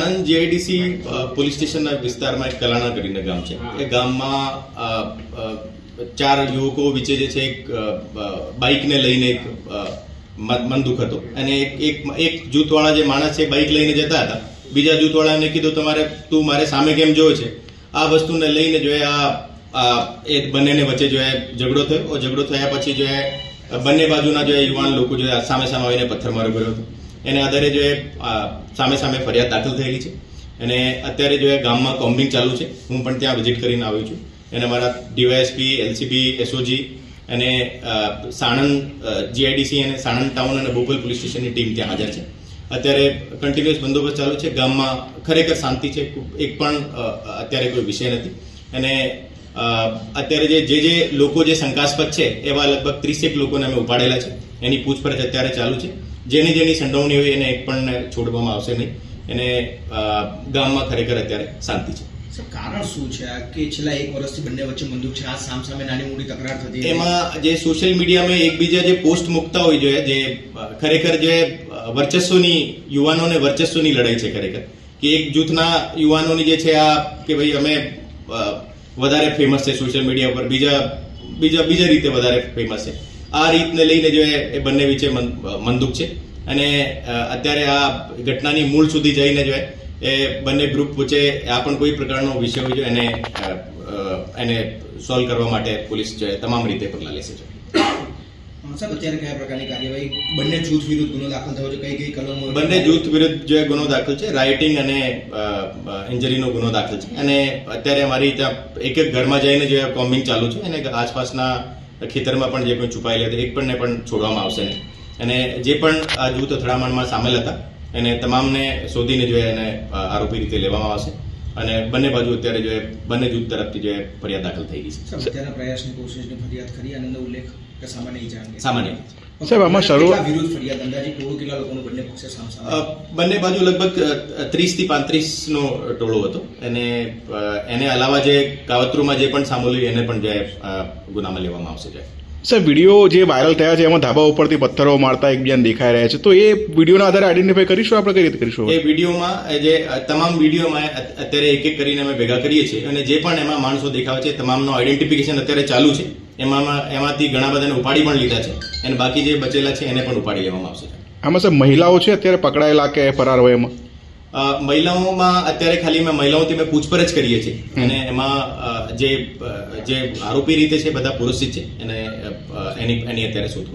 Sanand GIDC police સ્ટેશનના વિસ્તારમાં એક કલાણા કરીને ગામ છે. એ ગામમાં 4 યુવકો વચ્ચે જે છે એક બાઇકને લઈને એક મનદુખ હતો અને એક જૂથવાળા જે માણસ છે બાઇક લઈને જતા હતા. બીજા જૂથવાળાને કીધું તું મારે સામે કેમ જોયો છે. આ વસ્તુને લઈને જો એ બંનેને વચ્ચે જો ઝઘડો થયો. ઝઘડો થયા પછી જો બંને બાજુના જો યુવાન લોકો જો સામે આવીને પથ્થરમારો કર્યો હતો. એને આધારે જો સામે ફરિયાદ દાખલ થયેલી છે અને અત્યારે જો ગામમાં કોમ્બિંગ ચાલુ છે. હું પણ ત્યાં વિઝિટ કરીને આવ્યો છું અને મારા ડીવાયએસપી, એલસીબી, એસઓજી અને સાણંદ જીઆઈડીસી અને સાણંદ ટાઉન અને બોપલ પોલીસ સ્ટેશનની ટીમ ત્યાં હાજર છે. અત્યારે કન્ટિન્યુઅસ બંદોબસ્ત ચાલુ છે. ગામમાં ખરેખર શાંતિ છે. એક પણ અત્યારે કોઈ વિષય નથી અને અત્યારે જે લોકો જે શંકાસ્પદ છે એવા લગભગ 30 લોકોને અમે ઉપાડેલા છે. એની પૂછપરછ અત્યારે ચાલુ છે. જેની સંડોવણી હોય એને એક પણ છોડવામાં આવશે નહીં અને ગામમાં ખરેખર અત્યારે શાંતિ છે. કારણ શું છે કે છેલ્લા 1 વર્ષથી બંને વચ્ચે બંદૂક છે, આ સામે નાની મોટી તકરાર થતી? એમાં જે સોશિયલ મીડિયામાં એકબીજા જે પોસ્ટ મૂકતા હોય જોઈએ, જે ખરેખર જે વર્ચસ્વની યુવાનોને વર્ચસ્વની લડાઈ છે. ખરેખર કે એક જૂથના યુવાનોની જે છે આ કે ભાઈ અમે વધારે ફેમસ છે સોશિયલ મીડિયા પર, બીજા રીતે વધારે ફેમસ છે. આ રીતને લઈને જો એ બંને વચ્ચે મંદુક છે અને અત્યારે આ ઘટનાની મૂળ સુધી જઈને જો એ બંને ગ્રુપ વચ્ચે આ પણ કોઈ પ્રકારનો વિષય હોય એને સોલ્વ કરવા માટે પોલીસ જે તમામ રીતે પગલાં લેશે. સાહેબ, અત્યારે કયા પ્રકારની કાર્યવાહી? બંને જૂથ વિરુદ્ધ ગુનો દાખલ થયો છે. કઈ કલમો? બંને જૂથ વિરુદ્ધ જે ગુનો દાખલ છે, રાઇટિંગ અને ઇન્જરીનો ગુનો દાખલ છે અને અત્યારે અમારી ત્યાં એક ઘરમાં જઈને જે કોમ્બિંગ ચાલુ છે અને આસપાસના ખેતરમાં પણ જે કોઈ છુપાયેલા હતા એક પણને પણ છોડવામાં આવશે નહીં અને જે પણ આ જૂથ અથડામણમાં સામેલ હતા એને તમામને શોધીને જો એને આરોપી રીતે લેવામાં આવશે અને બંને બાજુ અત્યારે જો બંને જૂથ તરફથી જે ફરિયાદ દાખલ થઈ ગઈ છે. અત્યારના પ્રયાસની કોશિશની ફરિયાદ કરી આનંદ ઉલ્લેખ કે સામાન્ય ઈજા અંગે? સામાન્ય. સાહેબ, આમાં શરૂઆત વિરુદ્ધ ફરિયાદ અંદાજે કેટલા લોકોનું બંને પક્ષે સામે? બંને બાજુ લગભગ 30 થી 35 નો ટોળો હતો અને એને અલાવા જે કાવતરૂમાં જે પણ સામેલ એને પણ જે ગુનામાં લેવામાં આવશે. સાહેબ, વિડીયો જે વાયરલ થયા છે એમાં ધાબા ઉપરથી પથ્થરો મારતા એકબીજાને દેખાઈ રહ્યા છે, તો એ વિડીયોના આધારે આઈડેન્ટિફાઈ કરીશું આપણે? કઈ રીતે કરીશું? એ વિડીયોમાં જે તમામ વિડીયોમાં અત્યારે એક કરીને અમે ભેગા કરીએ છીએ અને જે પણ એમાં માણસો દેખાવે છે તમામનો આઈડેન્ટિફિકેશન અત્યારે ચાલુ છે. એમાંથી ઘણા બધાને ઉપાડી પણ લીધા છે અને બાકી જે બચેલા છે એને પણ ઉપાડી લેવામાં આવશે. આમાં સાહેબ મહિલાઓ છે અત્યારે પકડાયેલા કે ફરાર હોય? એમાં મહિલાઓમાં અત્યારે ખાલી મહિલાઓથી અમે પૂછપરછ કરીએ છીએ અને એમાં જે આરોપી રીતે છે બધા પુરુષ છે અને એની અત્યારે શોધખોળ